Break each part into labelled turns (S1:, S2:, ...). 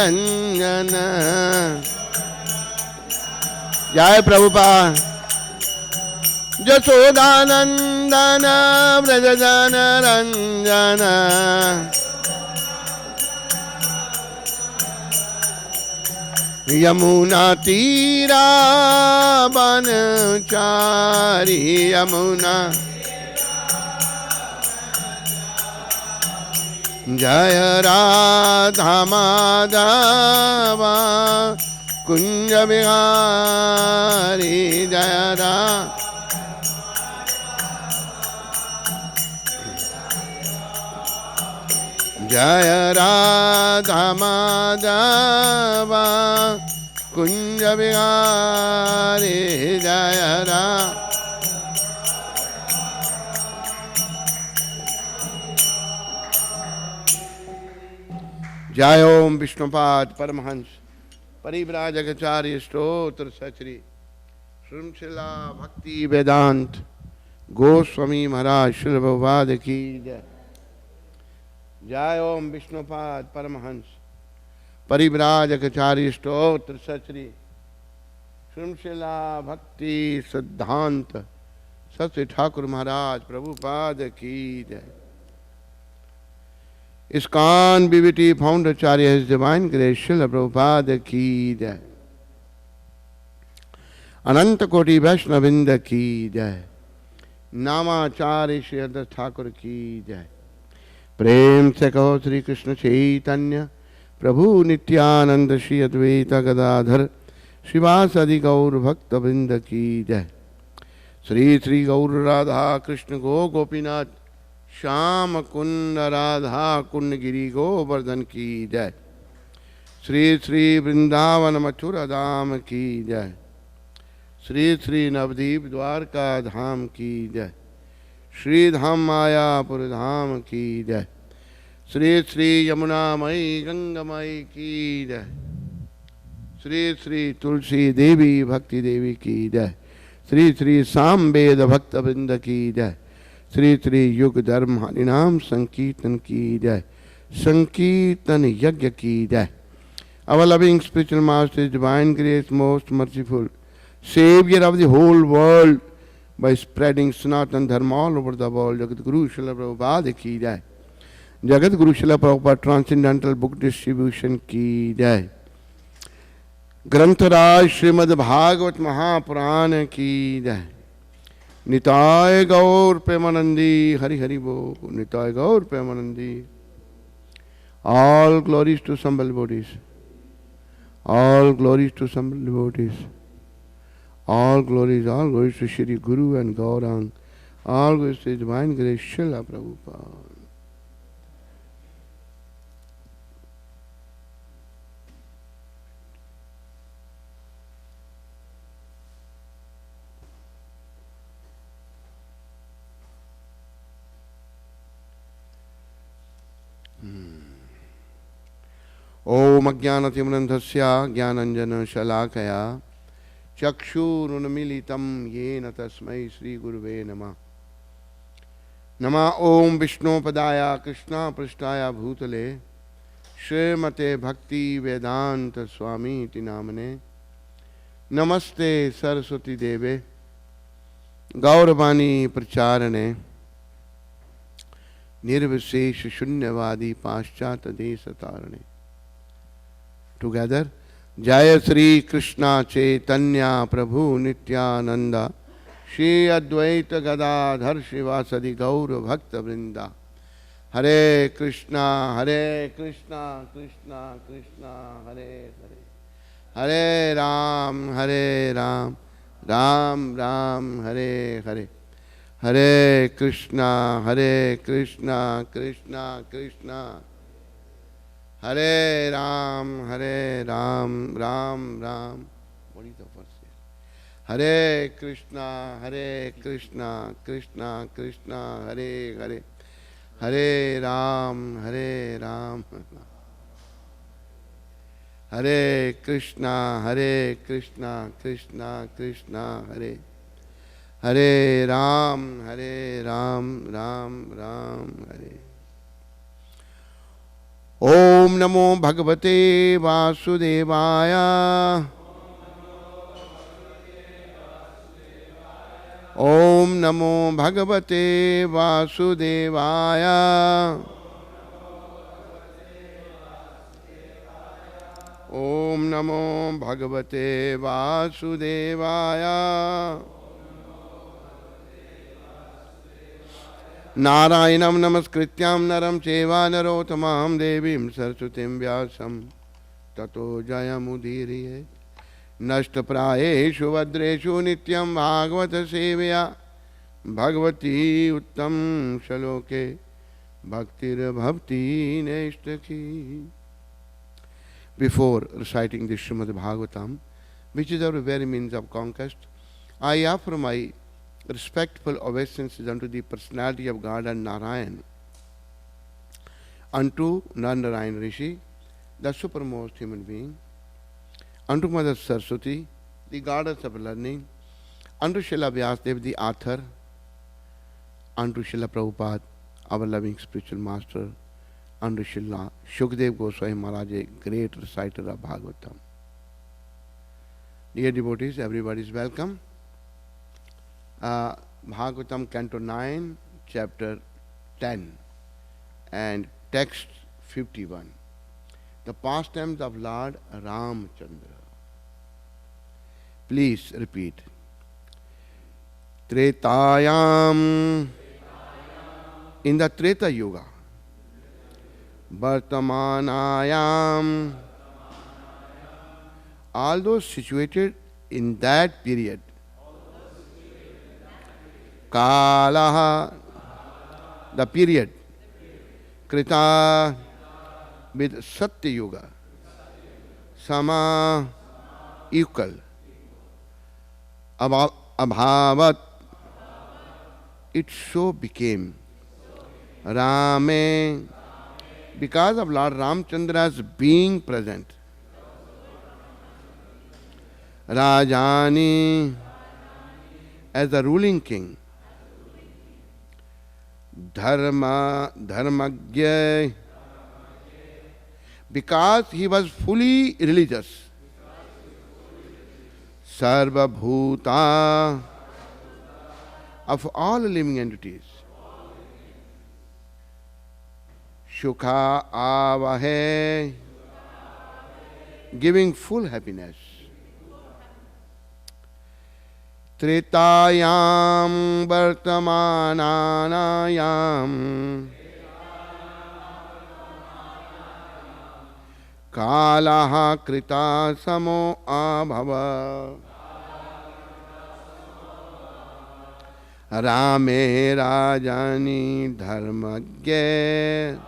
S1: रंजन। जय प्रभुपाद। जसोदानंदन व्रजजन रंजन। यमुना तीरा बनचारी यमुना। जय राधा माधव कुंज बिहारी जय राधा। जय राधा माधव कुंज बिहारी जय राधा। जय ओम विष्णुपाद परमहंस परिव्राजकाचार्य स्तोत्र सचरी श्रृंखला भक्ति वेदांत गोस्वामी महाराज श्री प्रभुपाद की जय। जय ओम विष्णुपाद परमहंस परिव्राजकाचार्य स्तोत्र सचरी श्रृंखला भक्ति सिद्धांत सत्य ठाकुर महाराज प्रभुपाद की जय। ISKCON BBT founder Acharya His Divine Grace Srila Prabhupada ki jai. Ananta Koti Vaishnavinda ki jai. Namacharya Shri Adhar Thakur ki jai. प्रेम से कहो श्री कृष्ण चैतन्य प्रभु नित्यानंद श्री अद्वैत गदाधर श्रीवासदि गौर भक्त वृंद की जय। श्री श्री गौर राधा कृष्ण गो गोपीनाथ श्याम कुंड राधा कुंड गिरी गोवर्धन की जय। श्री श्री वृंदावन मथुरा धाम की जय। श्री श्री नवदीप द्वारका धाम की जय। श्री धाम मायापुर धाम की जय। श्री श्री यमुना मई गंगामयी की जय। श्री श्री तुलसी देवी भक्ति देवी की जय। श्री श्री सामवेद भक्त वृंद की जय। श्री श्री युग धर्म हरिनाम संकीर्तन की जय। संकीर्तन यज्ञ की जय। Our loving spiritual master, divine grace, most merciful Savior of the whole world, by spreading Sanatan Dharma all over the world, Jagat Guru Srila Prabhupada ki jai. Jagat Guru Srila Prabhupada Transcendental Book Distribution ki jai. ग्रंथराज Shrimad Bhagavat Mahapuran की जय। निताय गौर प्रेमानंदी हरि हरि बोल। निताय गौर Premanandi. All glories to Sambal devotees. All glories to Sambal devotees. All glories to Shri Guru and Gaurang. All glories to Divine Grace Srila Prabhupada. ओम अज्ञानतिमिरन्धस्य ज्ञानाञ्जन शलाकया चक्षुरुन्मीलितं येन तस्मै श्रीगुरुवे नमः। नमः ओम विष्णुपदाय कृष्णपृष्ठाय भूतले श्रीमते भक्ति वेदांत स्वामी इति नामने। नमस्ते सरस्वती देवे गौरवाणी प्रचारणे निर्विशेष शून्यवादी पाश्चात्य देश तारणे। Together, Jaya Sri Krishna Chaitanya Prabhu Nityananda Shri Advaita Gadadhar Shivasadi Gaura Bhakta Vrinda. Hare Krishna, Krishna Krishna, Hare Hare. Hare Ram, Ram Ram, Hare Hare. Hare Krishna, Krishna Krishna. Hare Ram, Ram Ram. What is the first year? Hare Krishna, Krishna Krishna, Hare Hare. Hare Ram, Ram. Hare Krishna, Krishna Krishna, Hare. Hare Ram, Ram Ram, Hare. ओम नमो भगवते वासुदेवाय। ओम नमो भगवते वासुदेवाय। ओम नमो भगवते वासुदेवाय। नारायणं नमस्कृत्यां नरं चैव नरोत्तमं देवीं सरस्वतीं व्यासं ततो जयमुदीरये। नष्टप्रायेषु भद्रेषु नित्यं भागवत सेवया भगवती उत्तम श्लोके भक्तिर्भवति नैष्ठकी। Before reciting the Srimad Bhagavatam, which is our very means of conquest, I offer my respectful obeisances unto the personality of God and Narayan, unto Narayan Rishi, the supermost human being, unto Mother Saraswati, the goddess of learning, unto Srila Vyasadeva, the author, unto Srila Prabhupada, our loving spiritual master, unto Srila Shukdev Goswami Maharaj, a great reciter of Bhagavatam. Dear devotees, everybody is welcome. Bhagavatam Canto 9, Chapter 10 and Text 51. The pastimes of Lord Ramchandra. Please repeat. Tretayam, in the Treta Yuga. Vartamanayam, all those situated in that period. Kalaha, the period. Krita, with Satya Yuga. Sama, equal. Abhavat, it so became. Rame, because of Lord Ramchandra's being present. Rajani, as the ruling king. Dharmagya, because he was fully religious. Sarva Bhuta, of all living entities. Shukha Avahe, giving full happiness. Tretayam Vartamananayam, Kalaha Krita Samo Abhava, Rame Rajani Dharmagya,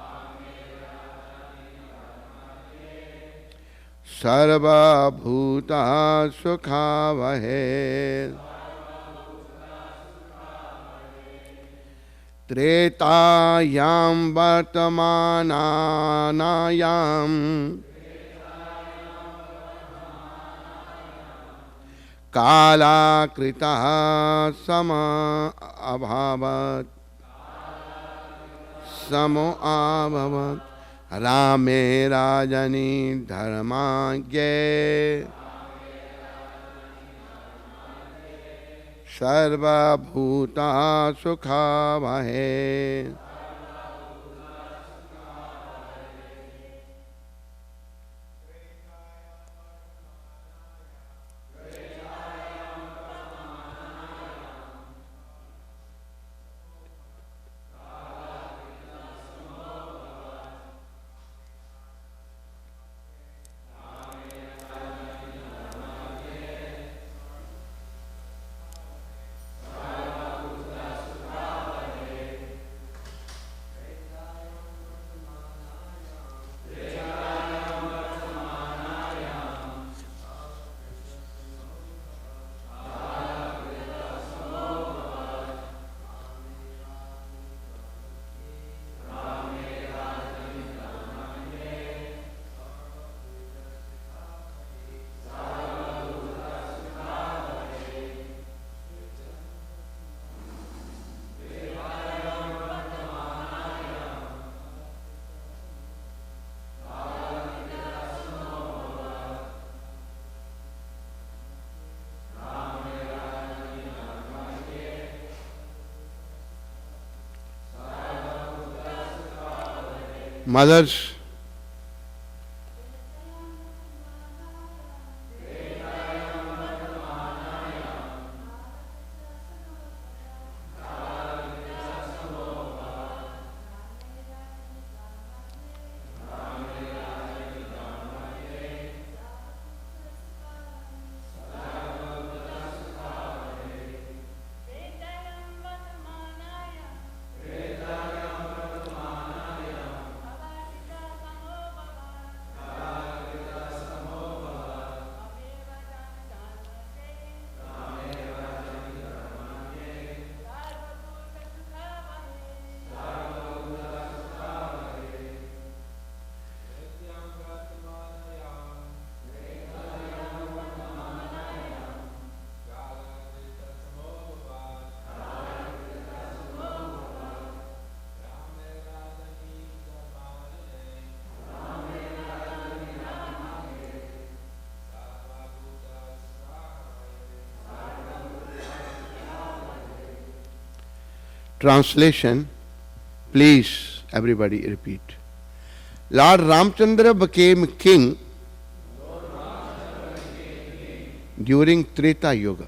S1: Sarva Bhuta Sukhavahe. Tretayam Vartamananayam, Kala Krita Sama Abhavat, Samo Abhavat, Rame Rajani Dharmagya, Sarva Bhuta Sukhavahe. Mothers, translation, please everybody repeat. Lord Ramchandra became king during Treta Yuga.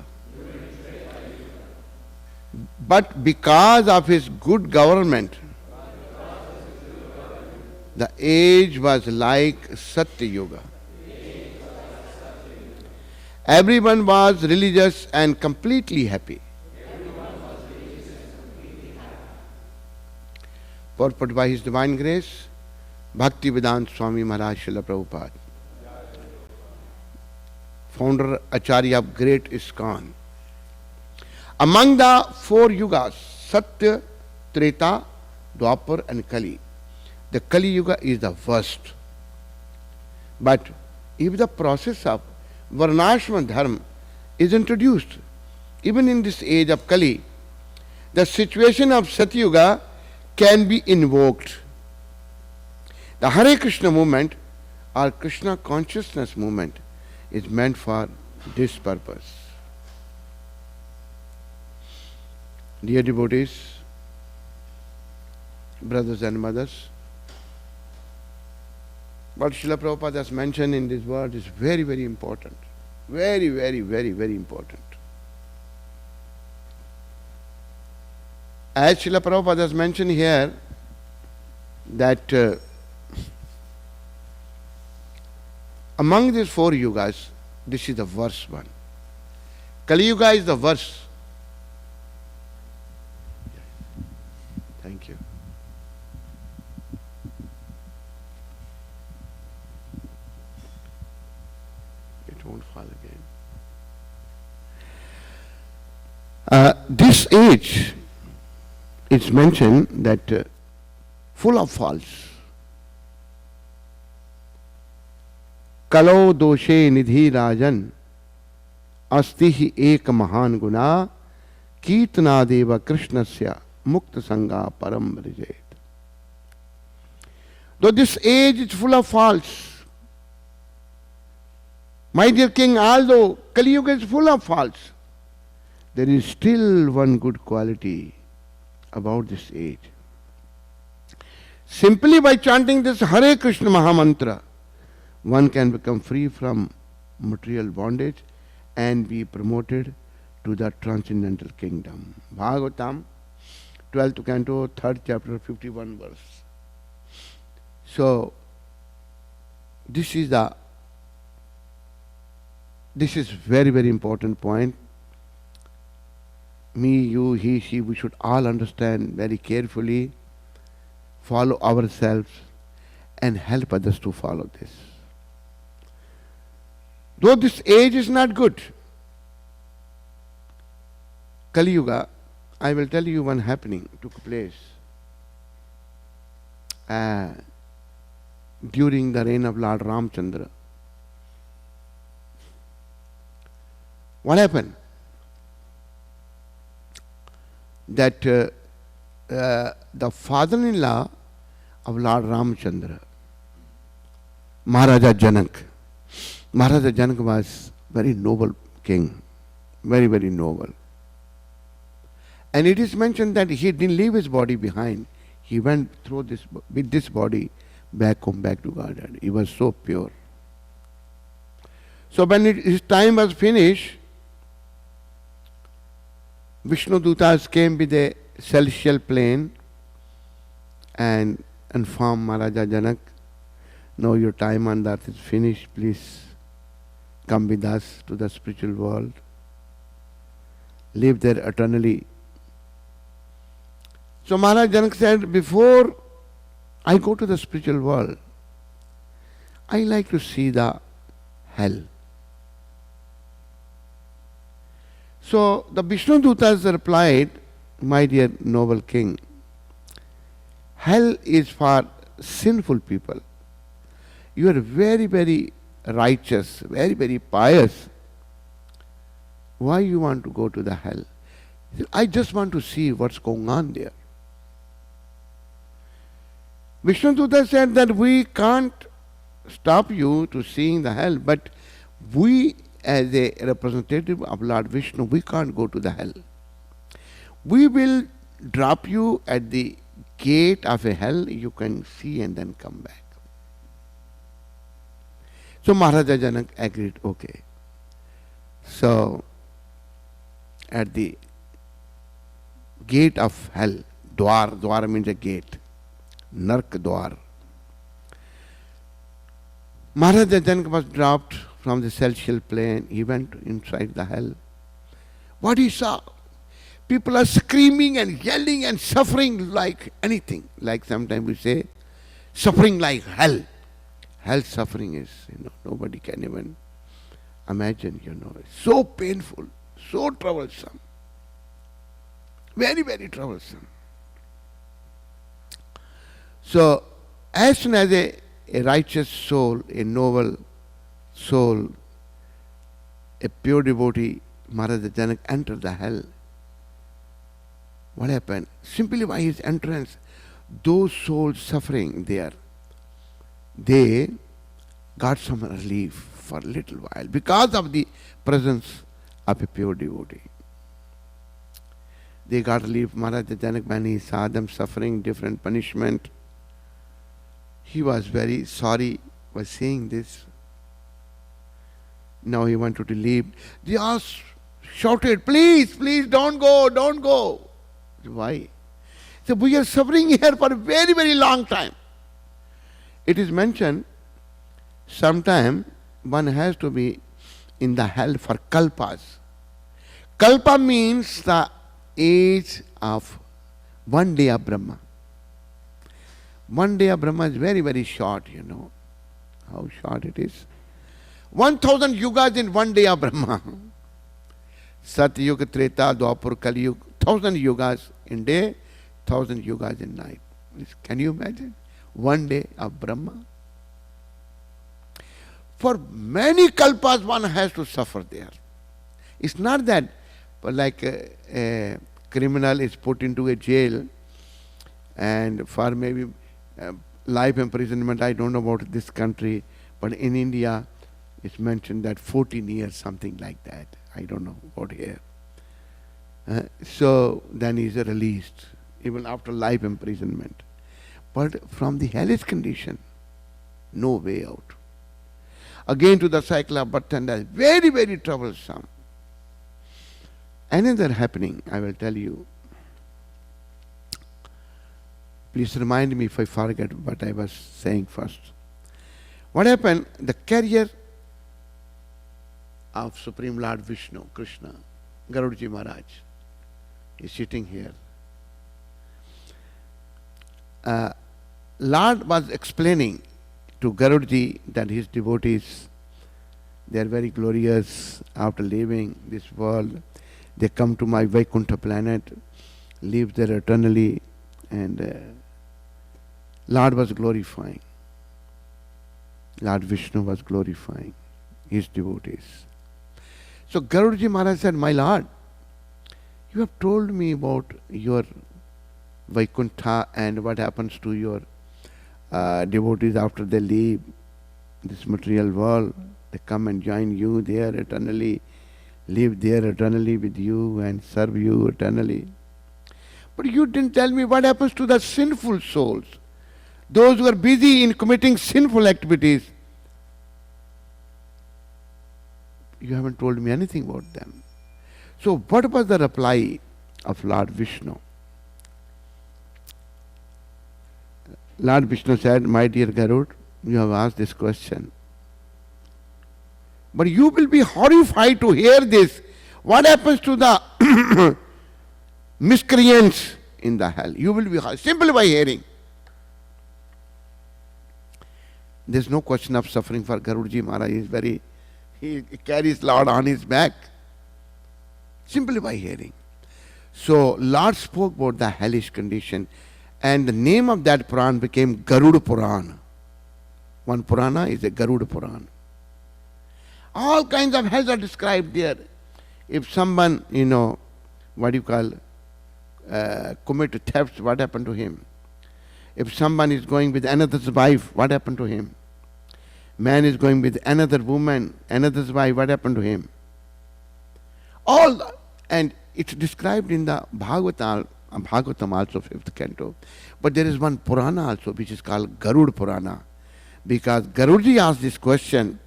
S1: But because of his good government, the age was like Satya Yuga. Everyone was religious and completely happy. Purport by His Divine Grace, Bhakti Vedanta Swami Maharaj Srila Prabhupada, founder Acharya of Great ISKCON. Among the four yugas, Satya, Treta, Dwapar and Kali, the Kali Yuga is the worst. But if the process of Varnashram Dharma is introduced, even in this age of Kali, the situation of Satya Yuga can be invoked. The Hare Krishna movement or Krishna consciousness movement is meant for this purpose. Dear devotees, brothers and mothers, what Srila Prabhupada has mentioned in this word is very, very important. Very, very, very, very important. As Srila Prabhupada has mentioned here, that among these four yugas, this is the worst one. Kali Yuga is the worst. Thank you. It won't fall again. This age, it's mentioned that full of faults. Kalo doshe nidhi rajan astihi ek mahan guna kirtana deva krishnasya mukta sangha param vrijet. Though this age is full of faults, my dear king, although Kali Yuga is full of faults, there is still one good quality about this age. Simply by chanting this Hare Krishna Mahamantra, one can become free from material bondage and be promoted to the transcendental kingdom. Bhagavatam, 12th canto, 3rd chapter, 51 verse. So, this is very, very important point. Me, you, he, she, we should all understand very carefully, follow ourselves and help others to follow this. Though this age is not good, Kali Yuga, I will tell you one happening took place during the reign of Lord Ramchandra. What happened? That the father-in-law of Lord Ramchandra, Maharaja Janak was very noble king, very, very noble. And it is mentioned that he didn't leave his body behind. He went through this with this body back home, back to Godhead. He was so pure. So when his time was finished, Vishnu Dutas came with a celestial plane and informed Maharaja Janak, now your time on earth is finished, please come with us to the spiritual world. Live there eternally. So Maharaj Janak said, before I go to the spiritual world, I like to see the hell. So the Vishnu Dutas replied, my dear noble king, hell is for sinful people. You are very, very righteous, very, very pious. Why you want to go to the hell? He said, I just want to see what's going on there. Vishnu Duta said that we can't stop you to seeing the hell, but we as a representative of Lord Vishnu, we can't go to the hell. We will drop you at the gate of a hell, you can see and then come back. So Maharaja Janak agreed, okay. So at the gate of hell, Dwar means a gate, Nark Dwar. Maharaja Janak was dropped from the celestial plane. He went inside the hell. What he saw? People are screaming and yelling and suffering like anything. Like sometimes we say, suffering like hell. Hell suffering is, nobody can even imagine, It's so painful, so troublesome. Very, very troublesome. So, as soon as a righteous soul, a noble soul, a pure devotee, Maharaja Janak entered the hell, what happened? Simply by his entrance, those souls suffering there, they got some relief for a little while because of the presence of a pure devotee. They got relief. Maharaja Janak, when he saw them suffering different punishment, he was very sorry by seeing this. Now he wanted to leave. They all shouted, please, please don't go, don't go. Why? So we are suffering here for a very, very long time. It is mentioned, sometime one has to be in the hell for kalpas. Kalpa means the age of 1 day of Brahma. 1 day of Brahma is very, very short, how short it is. 1000 yugas in 1 day of Brahma. Sat Yuga, Treta, Dwapur, Kali Yuga, 1000 yugas in day, 1000 yugas in night. Can you imagine? 1 day of Brahma. For many kalpas one has to suffer there. It's not that like a criminal is put into a jail and for maybe life imprisonment. I don't know about this country, but in India it's mentioned that 14 years, something like that. I don't know about here. So then he is released, even after life imprisonment. But from the hellish condition, no way out. Again to the cycle of birth and death, very, very troublesome. Another happening, I will tell you. Please remind me if I forget what I was saying first. What happened? The carrier of Supreme Lord Vishnu, Krishna, Garudaji Maharaj, is sitting here. Lord was explaining to Garudaji that his devotees, they are very glorious after leaving this world. They come to my Vaikuntha planet, live there eternally, and Lord was glorifying. Lord Vishnu was glorifying his devotees. So Garudaji Maharaj said, my Lord, you have told me about your Vaikuntha and what happens to your devotees after they leave this material world. They come and join you there eternally, live there eternally with you and serve you eternally. But you didn't tell me what happens to the sinful souls. Those who are busy in committing sinful activities, you haven't told me anything about them. So what was the reply of Lord Vishnu? Lord Vishnu said, my dear Garud, you have asked this question. But you will be horrified to hear this. What happens to the miscreants in the hell? You will be simply by hearing. There's no question of suffering for Garudji Maharaj. He carries Lord on his back. Simply by hearing. So Lord spoke about the hellish condition, and the name of that Puran became Garuda Puran. One Purana is a Garuda Puran. All kinds of hells are described there. If someone, commit thefts, what happened to him? If someone is going with another's wife, what happened to him? Man is going with another woman, another's wife, what happened to him? And it's described in the Bhagavatam also, 5th canto. But there is one Purana also which is called Garud Purana. Because Garudji asked this question,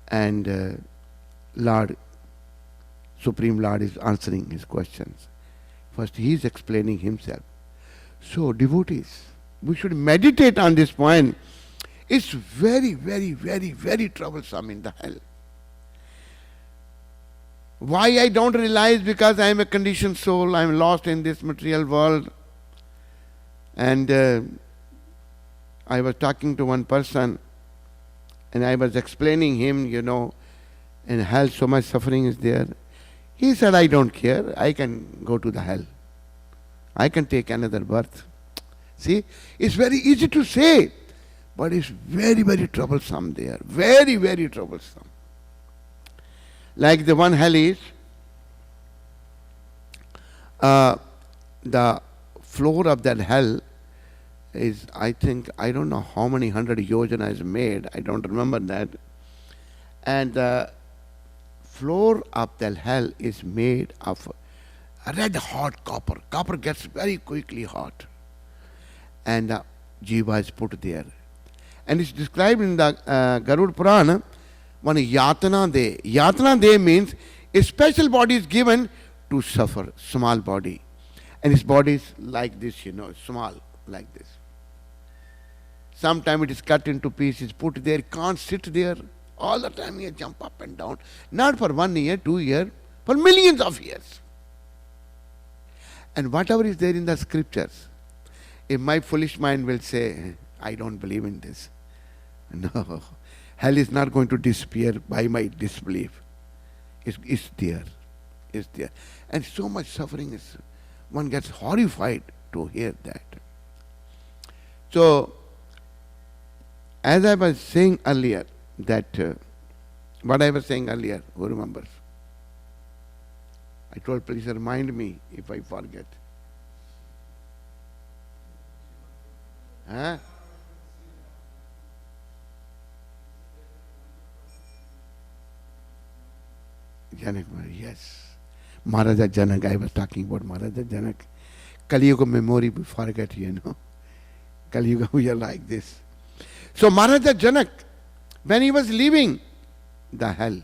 S1: and Supreme Lord is answering his questions. First he is explaining himself. So devotees, we should meditate on this point. It's very, very, very, very troublesome in the hell. Why I don't realize? Because I am a conditioned soul, I am lost in this material world. And I was talking to one person, and I was explaining him, in hell so much suffering is there. He said, I don't care, I can go to the hell. I can take another birth. See, it's very easy to say, but it's very, very troublesome there. Very, very troublesome. Like the one hell is, the floor of that hell is, I don't know how many 100 yojana is made, I don't remember that. And the floor of that hell is made of red hot copper. Copper gets very quickly hot. And the jiva is put there. And it's described in the Garud Purana, one Yatana De. Yatana De means a special body is given to suffer, small body. And his body is like this, small, like this. Sometimes it is cut into pieces, put there, can't sit there. All the time he jump up and down. Not for 1 year, 2 years, for millions of years. And whatever is there in the scriptures, if my foolish mind will say, I don't believe in this. No, hell is not going to disappear by my disbelief. It's there. It's there. And so much suffering is, one gets horrified to hear that. So, as I was saying earlier, what I was saying earlier, who remembers? I told, please remind me if I forget. Huh? Janak, yes. Maharaja Janak, I was talking about Maharaja Janak. Kali Yuga memory, we forget, Kali Yuga, we are like this. So Maharaja Janak, when he was leaving the hell,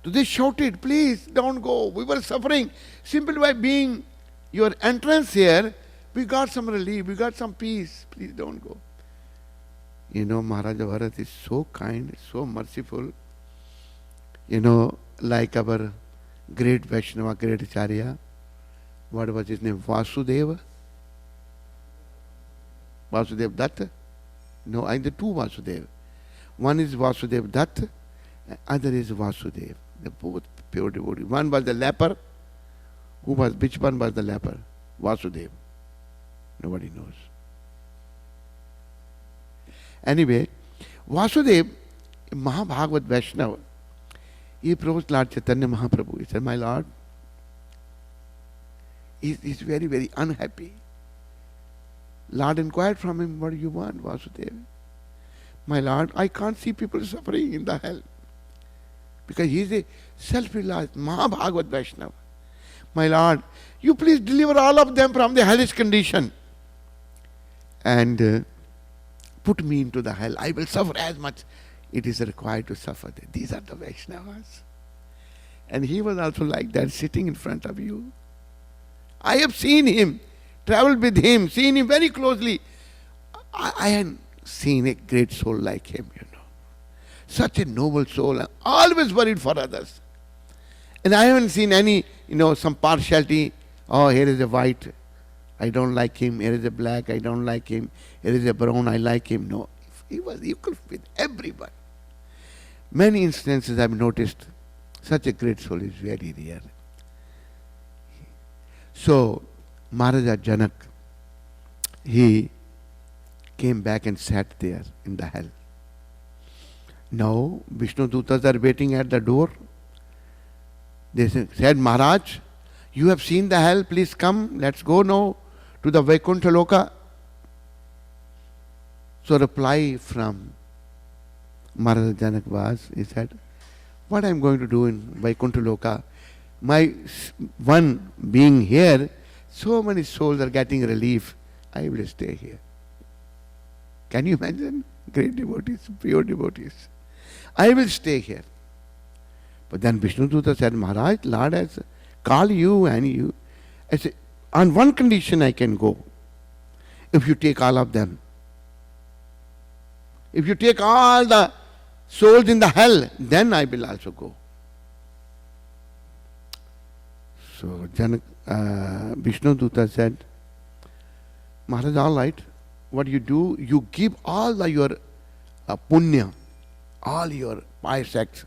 S1: so they shouted, please don't go. We were suffering. Simply by being your entrance here, we got some relief, we got some peace. Please don't go. Maharaja Bharat is so kind, so merciful. Like our great Vaishnava, great Acharya, what was his name? Vasudeva? Vasudev Datta? No, either two Vasudev. One is Vasudev Datta, other is Vasudev. They're both pure devotees. One was the leper. Which one was the leper? Vasudev. Nobody knows. Anyway, Vasudev, Mahabhagavad Vaishnava, he approached Lord Chaitanya Mahaprabhu. He said, my Lord, he's very, very unhappy. Lord inquired from him, what do you want, Vasudev? My Lord, I can't see people suffering in the hell. Because he is a self-realized Mahabhagavad Vaishnava. My Lord, you please deliver all of them from the hellish condition. and put me into the hell. I will suffer as much it is required to suffer. These are the Vaishnavas. And he was also like that, sitting in front of you. I have seen him, traveled with him, seen him very closely. I hadn't seen a great soul like him, you know. Such a noble soul, always worried for others. And I haven't seen any, some partiality. Oh, here is a white, I don't like him. Here is a black, I don't like him. Here is a brown, I like him. No, he was equal with everyone. Many instances I've noticed, such a great soul is very rare. So, Maharaja Janak, he came back and sat there in the hell. Now, Vishnu Dutas are waiting at the door. They said, Maharaj, you have seen the hell, please come, let's go now to the Vaikuntha Loka. So reply from Maharaja Janak was, he said, what I am going to do in Vaikuntha Loka? My one being here, so many souls are getting relief, I will stay here. Can you imagine? Great devotees, pure devotees. I will stay here. But then Vishnu Duta said, Maharaj, Lord has called you and you. I said, on one condition I can go. If you take all of them. If you take all the souls in the hell, then I will also go. So Vishnu Duta said, Maharaj, all right, what you do, you give all your punya, all your pious acts,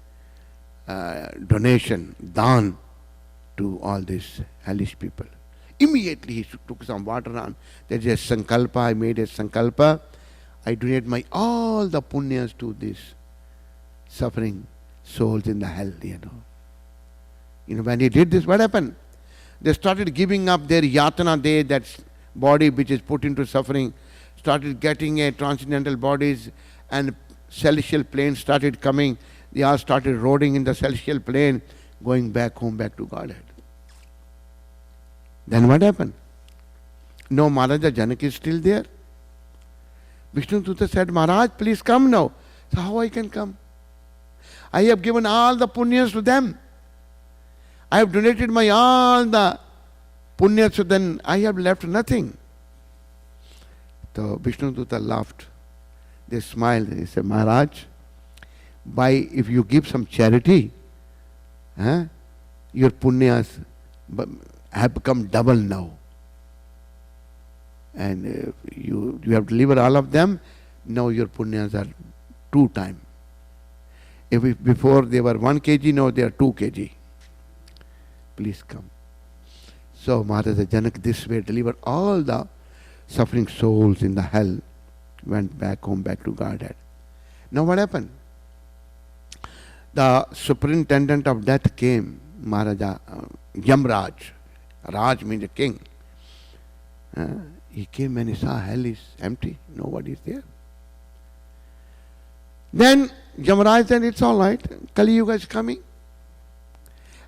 S1: donation, dan to all these hellish people. Immediately he took some water on. There is a sankalpa, I made a sankalpa. I donate all the punyas to these suffering souls in the hell, when he did this, what happened? They started giving up their yatana, that body which is put into suffering, started getting a transcendental bodies, and celestial planes started coming. They all started rolling in the celestial plane, going back home, back to Godhead. Then what happened? No, Maharaja Janak is still there. Vishnu Duta said, Maharaj, please come now. So how I can come? I have given all the punyas to them. I have donated all the punyas to them. I have left nothing. So Vishnu Duta laughed. They smiled. He said, Maharaj, if you give some charity, your punyas have become double now. And you have delivered all of them, now your punyas are 2 times. If before they were 1 kg, now they are 2 kg. Please come. So Maharaja Janak this way delivered all the suffering souls in the hell, went back home, back to Godhead. Now what happened? The superintendent of death came, Maharaja Yamraj. Raj means a king. He came and he saw hell is empty, nobody is there. Then Yamaraj said, it's all right, Kali Yuga is coming.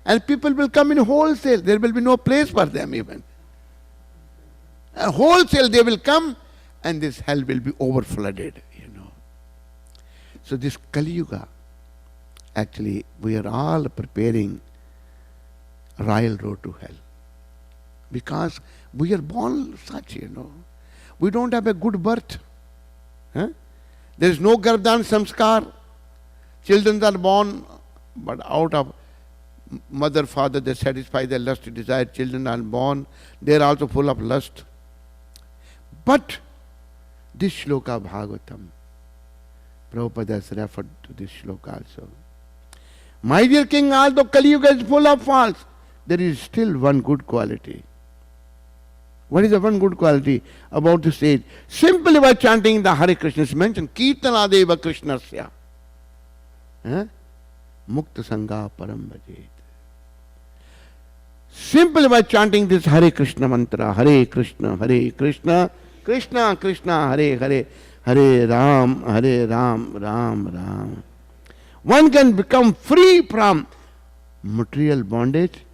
S1: And people will come in wholesale, there will be no place for them even. Wholesale they will come and this hell will be overflooded, So this Kali Yuga, actually we are all preparing royal road to hell. Because we are born such, We don't have a good birth. There is no Garbhan Samskar. Children are born, but out of mother, father, they satisfy their lust, desire. Children are born, they are also full of lust. But this shloka Bhagavatam, Prabhupada has referred to this shloka also. My dear king, although Kali Yuga is full of faults, there is still one good quality. What is the one good quality about this age? Simply by chanting the Hare Krishna, is mentioned, Kirtanadeva Krishnasya. Mukta Sangha Param Bhajet. Simply by chanting this Hare Krishna mantra, Hare Krishna, Krishna Krishna, Hare Hare, Hare Ram, Ram Ram. One can become free from material bondage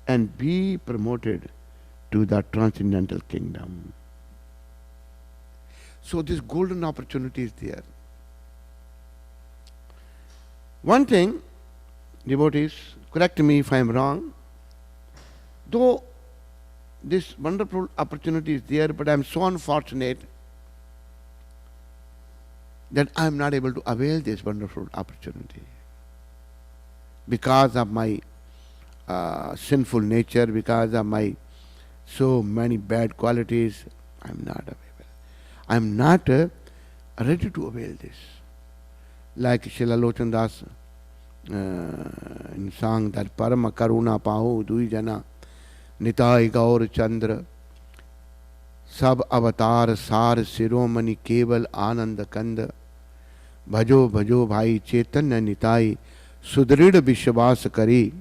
S1: and be promoted to the transcendental kingdom. So this golden opportunity is there. One thing, devotees, correct me if I am wrong, though this wonderful opportunity is there, but I am so unfortunate that I am not able to avail this wonderful opportunity because of my sinful nature, because of my so many bad qualities. I am not available. I am not ready to avail this. Like Srila Lochan Das in song that Parama Karuna Pahu Dui Jana Nitai Gaur Chandra Sab Avatar Sar Siromani Keval Anand Kanda Bhajo Bhajo Bhai Chaitanya Nitai Sudrid Vishwas Kari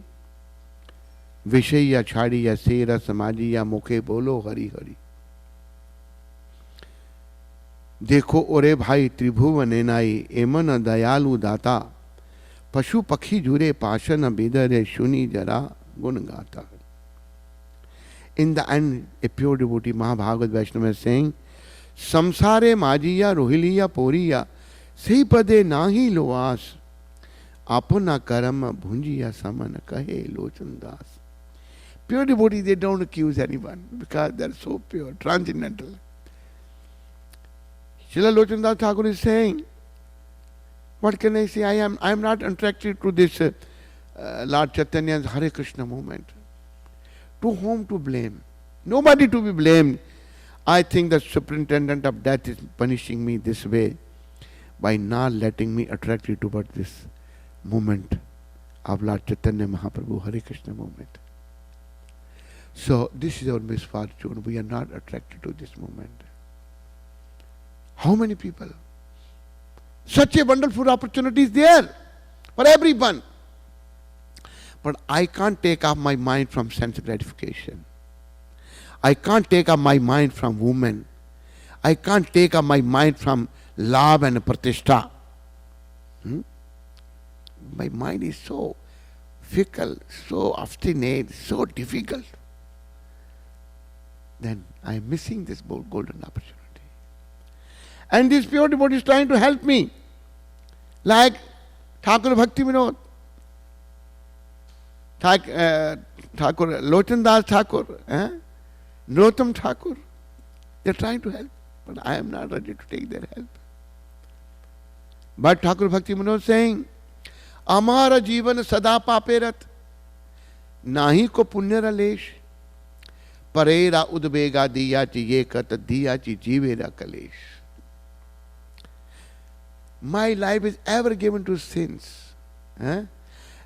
S1: Vishaya Chadiya Sera Samajiya Mukhe Bolo Hari Hari. देखो ओरे भाई त्रिभुवन नाई एमन दयालु दाता पशु पक्षी जुरे पाशन बिदरे सुनी जरा गुण गाता. In the end, a pure devotee, Mahabhagavad Vaishnava is saying, Samsare majiya rohiliya poriya sei pade nahi loas apna karama bhunjiya samana kahe Lochan Das. Pure devotees, they don't accuse anyone because they are so pure, transcendental. Srila Lochan Das Thakur is saying, what can I say? I am not attracted to this Lord Chaitanya's Hare Krishna movement. To whom to blame? Nobody to be blamed. I think the superintendent of death is punishing me this way by not letting me attracted toward this movement of Lord Chaitanya Mahaprabhu, Hare Krishna movement. So this is our misfortune. We are not attracted to this movement. How many people? Such a wonderful opportunity is there for everyone. But I can't take off my mind from sense gratification. I can't take off my mind from women. I can't take off my mind from love and pratishtha. My mind is so fickle, so obstinate, so difficult. Then I am missing this golden opportunity. And this pure devotee is trying to help me. Like Thakur Bhakti Vinod, Thakur Lochan Das Thakur, Narottam Thakur. They are trying to help, but I am not ready to take their help. But Thakur Bhakti Vinod is saying, Amara Jivan Sada Paperat, Nahi ko Punyara Lesh, Parera Udbega Diyachi Yekat Diyachi Jivera Kalesh. My life is ever given to sins.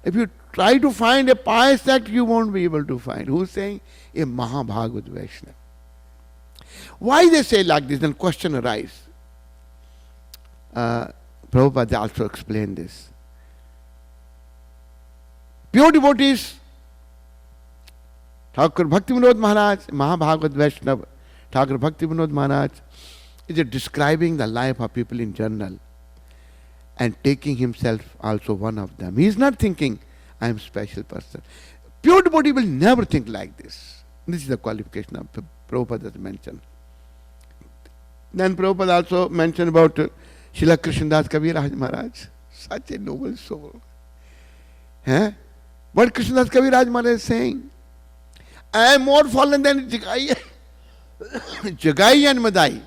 S1: If you try to find a pious act, you won't be able to find. Who's saying? A Mahabhagavad Vaishnava. Why they say like this? Then question arises. Prabhupada also explained this. Pure devotees, Thakur Bhakti Vinod Maharaj, Mahabhagavad Vaishnava, Thakur Bhakti Vinod Maharaj is describing the life of people in general and taking himself also one of them. He is not thinking, I am a special person. Pure devotee will never think like this. This is the qualification of Prabhupada has mentioned. Then Prabhupada also mentioned about Srila Krishnadas Kaviraj Maharaj. Such a noble soul. What Krishnadas Kaviraj Maharaj is saying? I am more fallen than Jagai and Madai.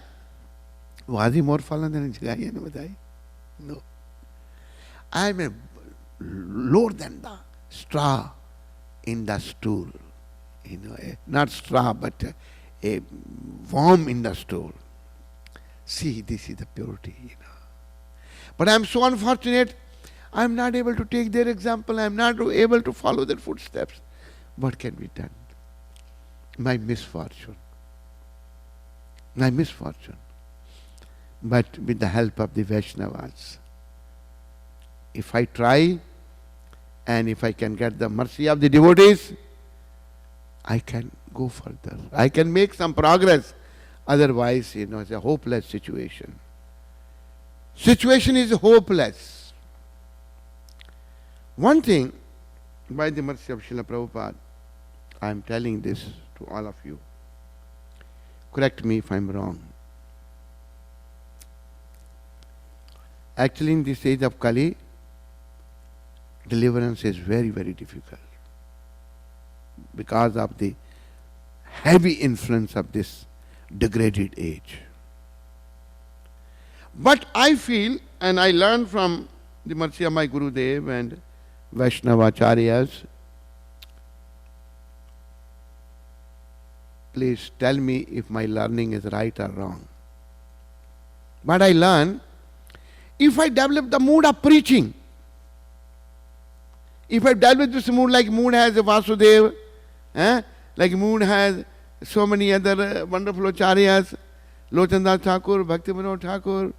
S1: Was he more fallen than Jagai and Madai? No. I am lower than the straw in the stool. Not straw, but a worm in the stool. See, this is the purity. But I am so unfortunate, I am not able to take their example, I am not able to follow their footsteps. What can be done? My misfortune. My misfortune. But with the help of the Vaishnavas, if I try and if I can get the mercy of the devotees, I can go further. I can make some progress. Otherwise, it's a hopeless situation. Situation is hopeless. One thing, by the mercy of Srila Prabhupada, I am telling this to all of you. Correct me if I am wrong. Actually, in this age of Kali, deliverance is very, very difficult because of the heavy influence of this degraded age. But I feel, and I learned from the mercy of my Gurudev and Vaishnava Acharyas, please tell me if my learning is right or wrong. But I learn, if I develop the mood of preaching, if I develop this mood like mood has Vasudev, like mood has so many other wonderful acharyas, Lochandas Thakur, Bhakti Manoj Thakur,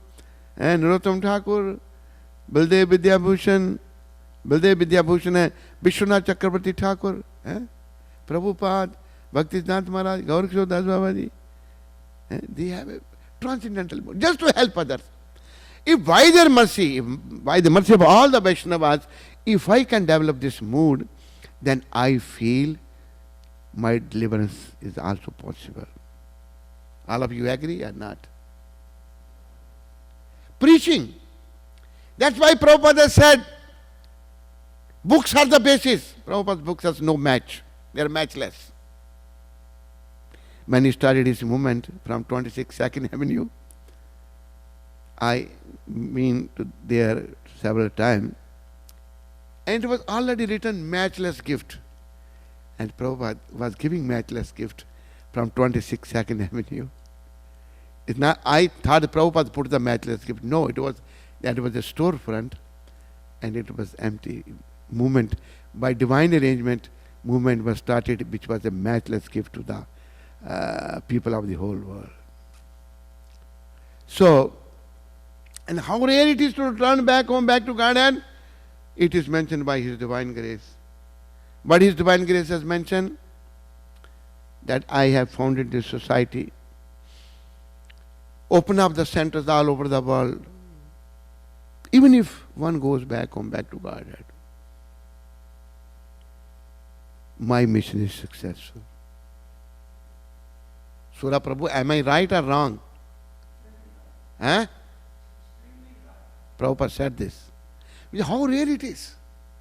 S1: and Narottam Thakur, Baldev Vidyabhushan, Vishwanath Chakravarti Thakur, Prabhupada, Bhaktisiddhanta Maharaj, Gaurakishore Das Babaji. They have a transcendental mood, just to help others. If by their mercy, by the mercy of all the Vaishnavas, if I can develop this mood, then I feel my deliverance is also possible. All of you agree or not? Preaching. That's why Prabhupada said, books are the basis. Prabhupada's books are no match. They are matchless. When he started his movement from 26 2nd Avenue, I been to there several times, and it was already written matchless gift. And Prabhupada was giving matchless gift from 26 2nd Avenue. It's not, I thought Prabhupada put the matchless gift. No, that was a storefront, and it was empty. Movement, by divine arrangement, movement was started, which was a matchless gift to the people of the whole world. So, and how rare it is to return back home, back to garden, it is mentioned by His Divine Grace. But His Divine Grace has mentioned that I have founded this society, open up the centers all over the world, even if one goes back home, back to Godhead. My mission is successful. Sura Prabhu, am I right or wrong? Prabhupada said this. How rare it is.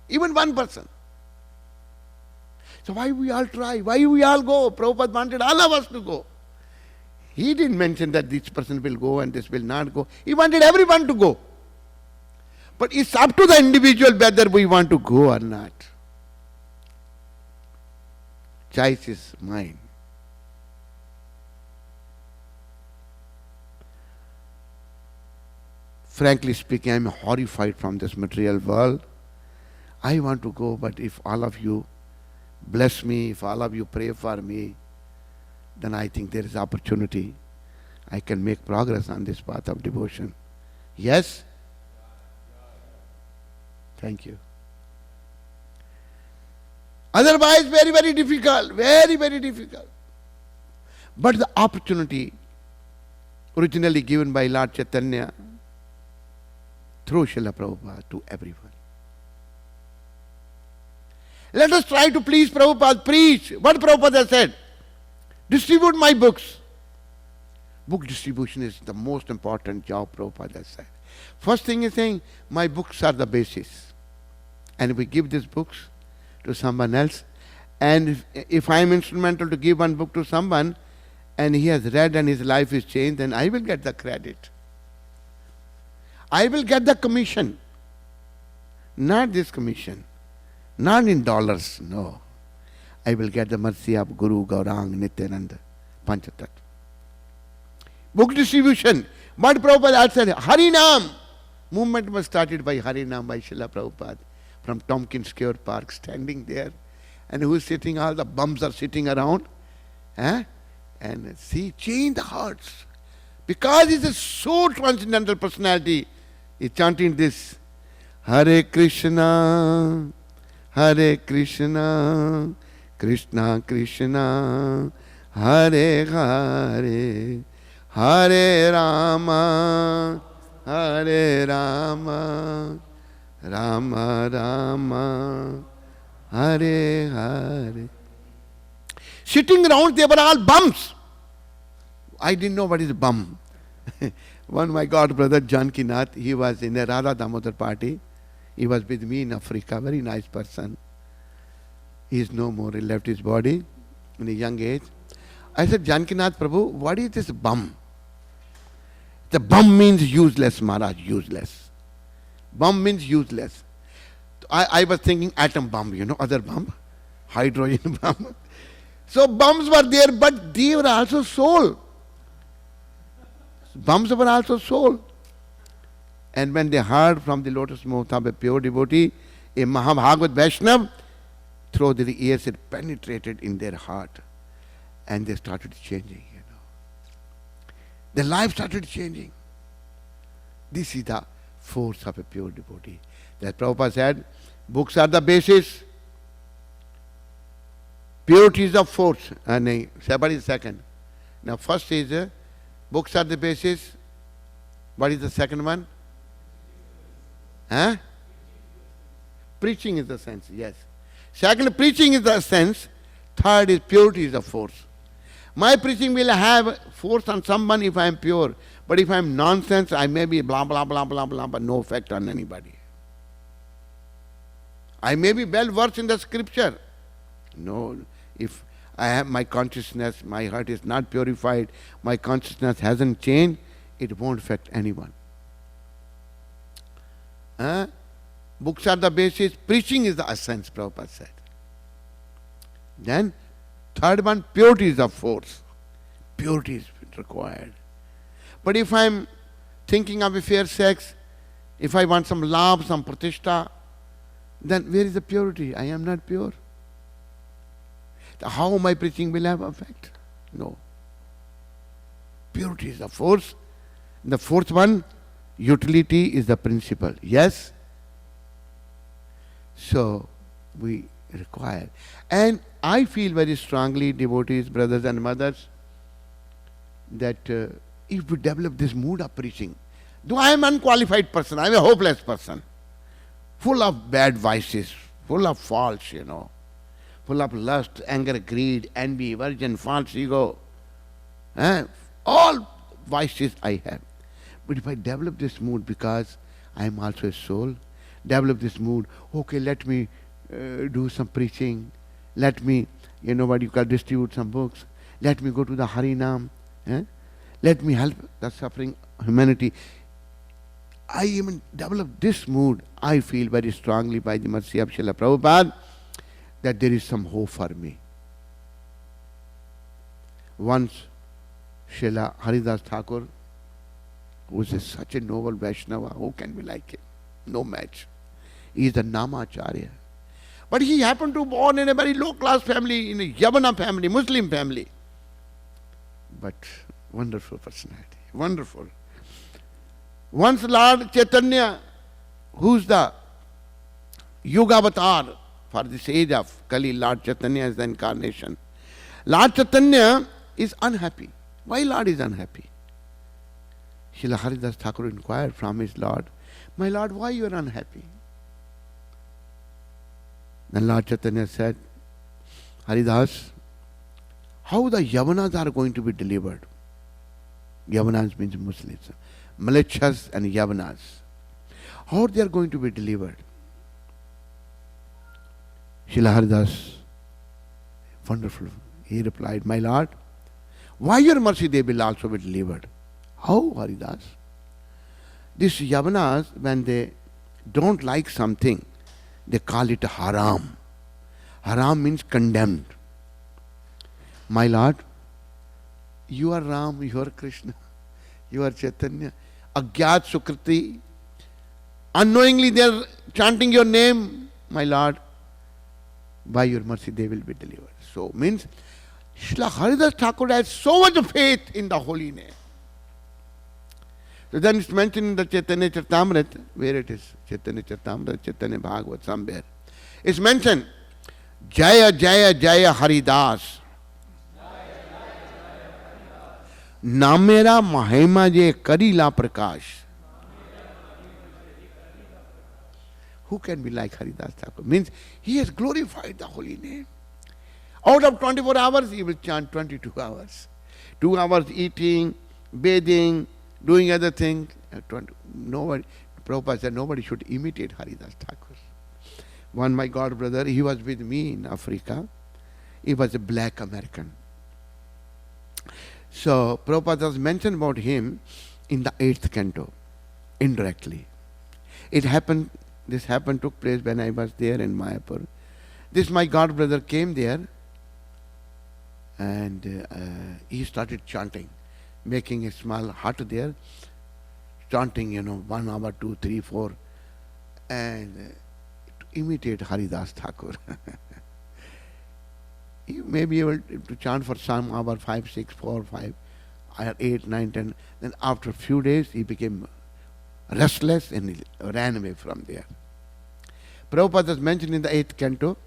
S1: Even one person. So why we all try? Why we all go? Prabhupada wanted all of us to go. He didn't mention that this person will go and this will not go. He wanted everyone to go. But it's up to the individual whether we want to go or not. Choice is mine. Frankly speaking, I am horrified from this material world. I want to go, but if all of you bless me, if all of you pray for me, then I think there is opportunity. I can make progress on this path of devotion. Yes? Thank you. Otherwise, very, very difficult. Very, very difficult. But the opportunity originally given by Lord Chaitanya through Srila Prabhupada to everyone. Let us try to please Prabhupada, preach what Prabhupada said. Distribute my books. Book distribution is the most important job Prabhupada said. First thing is saying, my books are the basis. And we give these books to someone else. And if I am instrumental to give one book to someone, and he has read and his life is changed, then I will get the credit. I will get the commission. Not this commission. Not in dollars, no. I will get the mercy of Guru, Gaurang, Nityananda, Panchatattva. Book distribution. What Prabhupada said, Harinam. Movement was started by Harinam, by Srila Prabhupada, from Tompkins Square Park, standing there. And who is sitting? All the bums are sitting around. And see, change the hearts. Because he's a so transcendental personality, he's chanting this, Hare Krishna, Hare Krishna, Krishna Krishna, Hare Hare, Hare Rama, Hare Rama, Rama Rama, Hare Hare. Sitting around, they were all bums. I didn't know what is bum. One my god brother Janakinath, he was in a Radha Damodar party. He was with me in Africa, very nice person. He is no more, he left his body in a young age. I said, Janakinath Prabhu, what is this bum? The bum means useless, Maharaj, useless. Bum means useless. I was thinking atom bomb, other bomb, hydrogen bomb. So bombs were there, but they were also soul. Bombs were also soul. And when they heard from the lotus mouth of a pure devotee, a Mahabhagavat Vaishnav, through their ears it penetrated in their heart. And they started changing, Their life started changing. This is the force of a pure devotee. That Prabhupada said, books are the basis. Purity is the force. What is second? Now first is, books are the basis. What is the second one? Preaching is the sense, yes. Second, preaching is the sense. Third is purity is the force. My preaching will have force on someone if I am pure. But if I am nonsense, I may be blah, blah, blah, blah, blah, but no effect on anybody. I may be well versed in the scripture. No, if I have my consciousness, my heart is not purified, my consciousness hasn't changed, it won't affect anyone. Books are the basis, preaching is the essence, Prabhupada said. Then, third one, purity is the force. Purity is required. But if I am thinking of a fair sex, if I want some labh, some pratishtha, then where is the purity? I am not pure. How my preaching will have effect? No. Purity is the force. The fourth one, utility is the principle. Yes? So, we require. And I feel very strongly, devotees, brothers and mothers, that if we develop this mood of preaching, though I am an unqualified person, I am a hopeless person, full of bad vices, full of faults, full of lust, anger, greed, envy, aversion, false ego. All vices I have. But if I develop this mood, because I am also a soul, develop this mood, okay, let me do some preaching, let me, distribute some books, let me go to the Harinam, let me help the suffering humanity. I even develop this mood, I feel very strongly by the mercy of Srila Prabhupada, that there is some hope for me. Once, Srila Haridas Thakur, who is such a noble Vaishnava, who can be like him? No match. He is a Namacharya. But he happened to be born in a very low-class family, in a Yavana family, Muslim family. But wonderful personality, wonderful. Once Lord Chaitanya, who's the Yuga Avatar for this age of Kali, Lord Chaitanya is the incarnation. Lord Chaitanya is unhappy. Why Lord is unhappy? Srila Haridas Thakur inquired from his Lord, my Lord, why you are unhappy? Then Lord Chaitanya said, Haridas, how the Yavanas are going to be delivered? Yavanas means Muslims. Malechas and Yavanas. How they are going to be delivered? Srila Haridas, wonderful. He replied, my Lord, by your mercy they will also be delivered. How, Haridas? These Yavanas, when they don't like something, they call it haram. Haram means condemned. My Lord, you are Ram, you are Krishna, you are Chaitanya. Agyat Sukriti. Unknowingly they are chanting your name, my Lord. By your mercy they will be delivered. So means Srila Haridas Thakur has so much faith in the holy name. So then it's mentioned in the Chaitanya Charitamrita, where it is, Chaitanya Charitamrita, Chaitanya Bhagavat, somewhere. It's mentioned, Jaya Jaya Jaya Haridas. Namera Mahima Je Karila Prakash. Who can be like Haridas Thakur? Means he has glorified the holy name. Out of 24 hours, he will chant 22 hours. 2 hours eating, bathing, doing other things. Nobody, Prabhupada said nobody should imitate Haridas Thakur. One, my god brother, he was with me in Africa. He was a black American. So Prabhupada has mentioned about him in the 8th canto, indirectly. This took place when I was there in Mayapur. This my god brother came there and he started chanting, making a small hut there, chanting, 1 hour, 2, 3, 4, and to imitate Haridas Thakur. You may be able to chant for some hour, 5, 6, 4, 5, 8, 9, 10. Then after a few days, he became restless and he ran away from there. Prabhupada is mentioned in the 8th canto,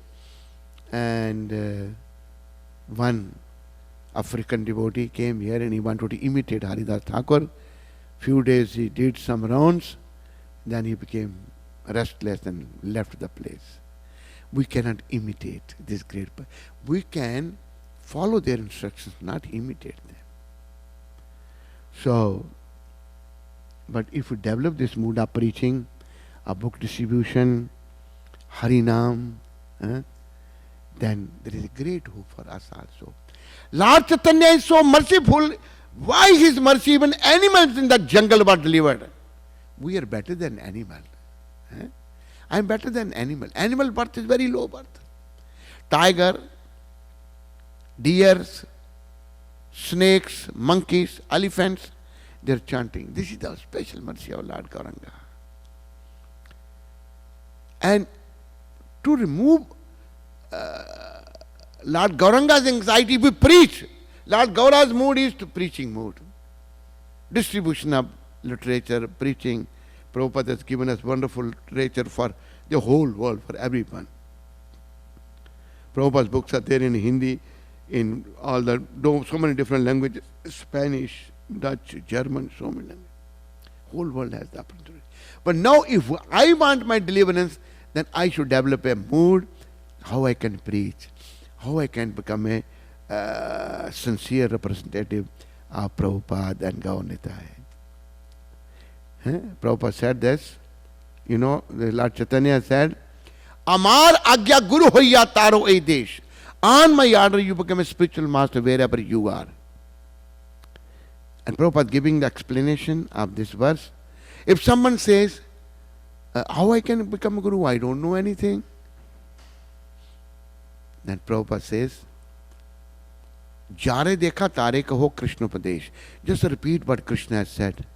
S1: and one African devotee came here and he wanted to imitate Haridas Thakur. Few days he did some rounds, then he became restless and left the place. We cannot imitate this great. We can follow their instructions, not imitate them. So, but if we develop this mood of preaching, a book distribution, Harinam, then there is a great hope for us also. Lord Chaitanya is so merciful. Why His mercy? Even animals in the jungle were delivered. We are better than animal. I am better than animal. Animal birth is very low birth. Tiger, deers, snakes, monkeys, elephants, they are chanting. This is the special mercy of Lord Gauranga. And to remove Lord Gauranga's anxiety, we preach. Lord Gauranga's mood is to preaching mood. Distribution of literature, preaching. Prabhupada has given us wonderful literature for the whole world, for everyone. Prabhupada's books are there in Hindi, in so many different languages, Spanish, Dutch, German, so many languages. Whole world has the opportunity. But now if I want my deliverance, then I should develop a mood, how I can preach, how I can become a sincere representative of Prabhupada and Gaur Nitai. Prabhupada said this, the Lord Chaitanya said, Amar Agya Guru Hoya Taro E Desh. On my order you become a spiritual master wherever you are. And Prabhupada giving the explanation of this verse. If someone says, how I can become a guru? I don't know anything. Then Prabhupada says, Jare dekha tare kaho Krishna Upadesh. Just repeat what Krishna has said.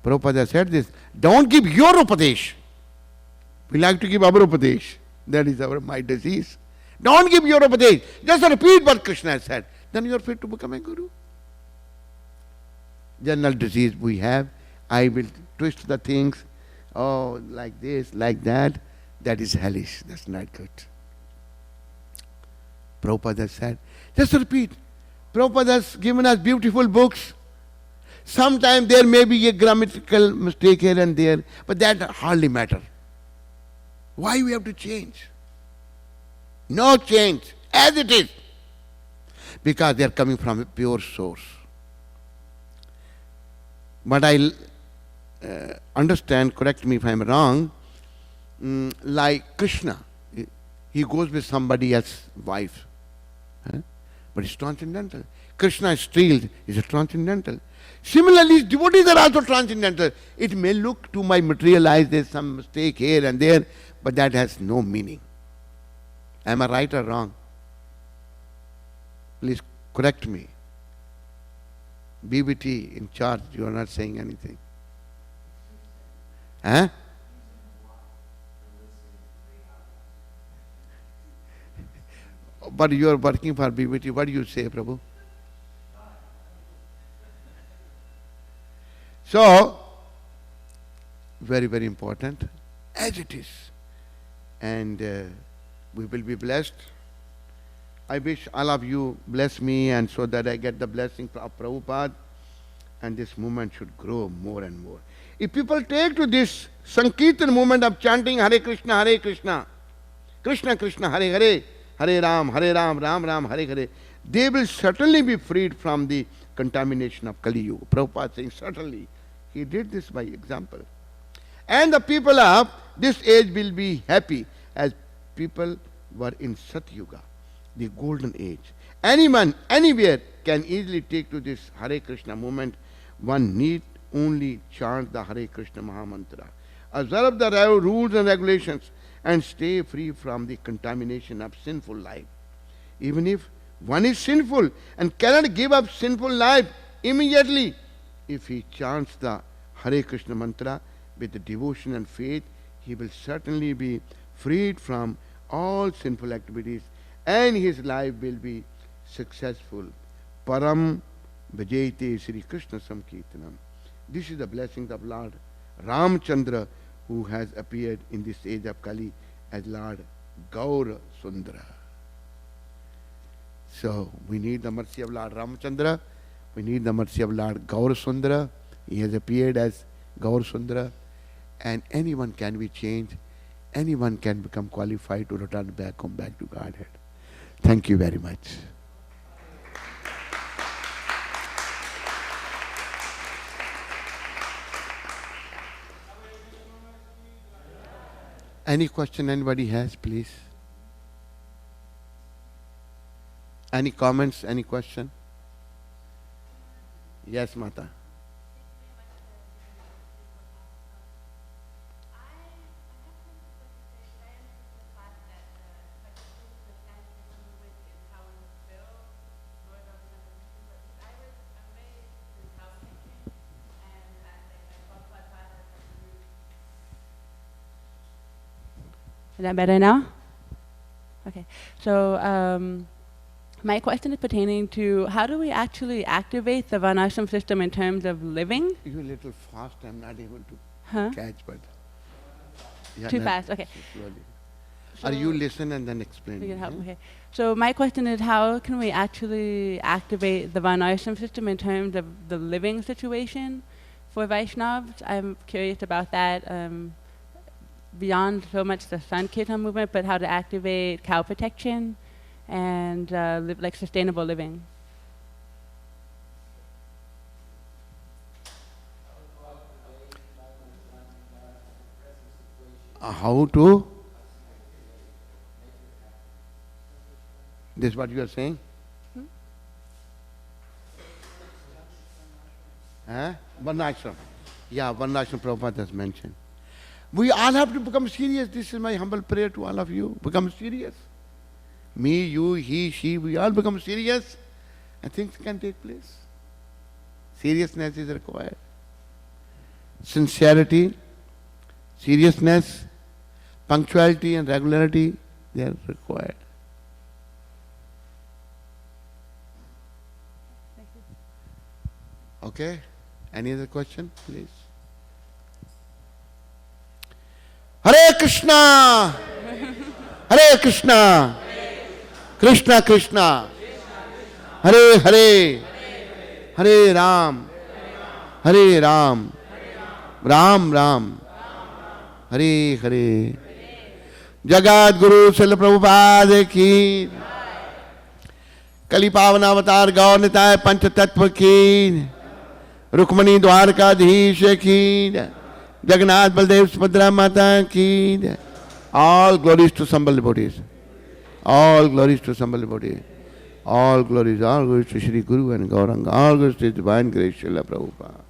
S1: Prabhupada said this, don't give your Upadesh. We like to give our Upadesh. That is my disease. Don't give your Upadesh. Just repeat what Krishna has said. Then you are fit to become a guru. General disease we have. I will twist the things. Oh, like this, like that. That is hellish. That's not good. Prabhupada said, just repeat. Prabhupada has given us beautiful books. Sometimes there may be a grammatical mistake here and there, but that hardly matters. Why we have to change? No change, as it is. Because they are coming from a pure source. But I understand, correct me if I am wrong, like Krishna, he goes with somebody else's wife. But it's transcendental. Krishna is stealed, is a transcendental. Similarly, devotees are also transcendental. It may look to my material eyes, there's some mistake here and there, but that has no meaning. Am I right or wrong? Please correct me. BBT in charge, you are not saying anything. Huh? But you are working for BBT. What do you say, Prabhu? So, very, very important, as it is. And we will be blessed. I wish all of you bless me, and so that I get the blessing of Prabhupada, and this movement should grow more and more. If people take to this Sankirtan movement of chanting Hare Krishna, Krishna Krishna, Hare Hare, Hare Ram, Ram Ram, Hare Hare, they will certainly be freed from the contamination of Kali Yuga. Prabhupada saying certainly, He did this by example. And the people of this age will be happy as people were in Satyuga, the golden age. Anyone, anywhere can easily take to this Hare Krishna movement. One need only chant the Hare Krishna Mahamantra, observe the rules and regulations, and stay free from the contamination of sinful life. Even if one is sinful and cannot give up sinful life immediately, if he chants the Hare Krishna mantra with devotion and faith, he will certainly be freed from all sinful activities and his life will be successful. Param Vijayate Sri Krishna Samkirtanam. This is the blessings of Lord Ramchandra, who has appeared in this age of Kali as Lord Gaur Sundara. So we need the mercy of Lord Ramchandra. We need the mercy of Lord Gaur Sundara. He has appeared as Gaur Sundara, and anyone can be changed. Anyone can become qualified to return back home, back to Godhead. Thank you very much. Any question anybody has, please? Any comments, any question? Yes, Mata.
S2: Is that better now? Okay. So my question is pertaining to how do we actually activate the Varnashram system in terms of living?
S1: You're a little fast. I'm not able to catch, but
S2: too fast. Okay.
S1: Slowly. Or you listen and then explain.
S2: You can help. Okay. So my question is, how can we actually activate the Varnashram system in terms of the living situation for Vaishnavas? I'm curious about that. Beyond so much the Sankirtan movement, but how to activate cow protection and like sustainable living.
S1: How to? This is what you are saying? Varnashram. Yeah, Varnashram Prabhupada has mentioned. We all have to become serious. This is my humble prayer to all of you. Become serious. Me, you, he, she, we all become serious and things can take place. Seriousness is required. Sincerity, seriousness, punctuality and regularity, they are required.
S2: Thank you.
S1: Okay? Any other question, please? Hare Krishna! Hare Krishna! Krishna Krishna! Hare Hare! Hare Ram! Hare Ram! Ram Ram! Hare Hare! Jagat Guru Srila Prabhupada ki! Kali Pavana Avatar Gaur Nitai Panch Tattva ki! Rukmani Dwarkadhish ki! Jagannath Baldev Subhadra Mata ki! All glories to Sambal devotees. All glories to Sambal devotees. All glories to Shri Guru and Gauranga. All glories to Divine Grace Srila Prabhupada.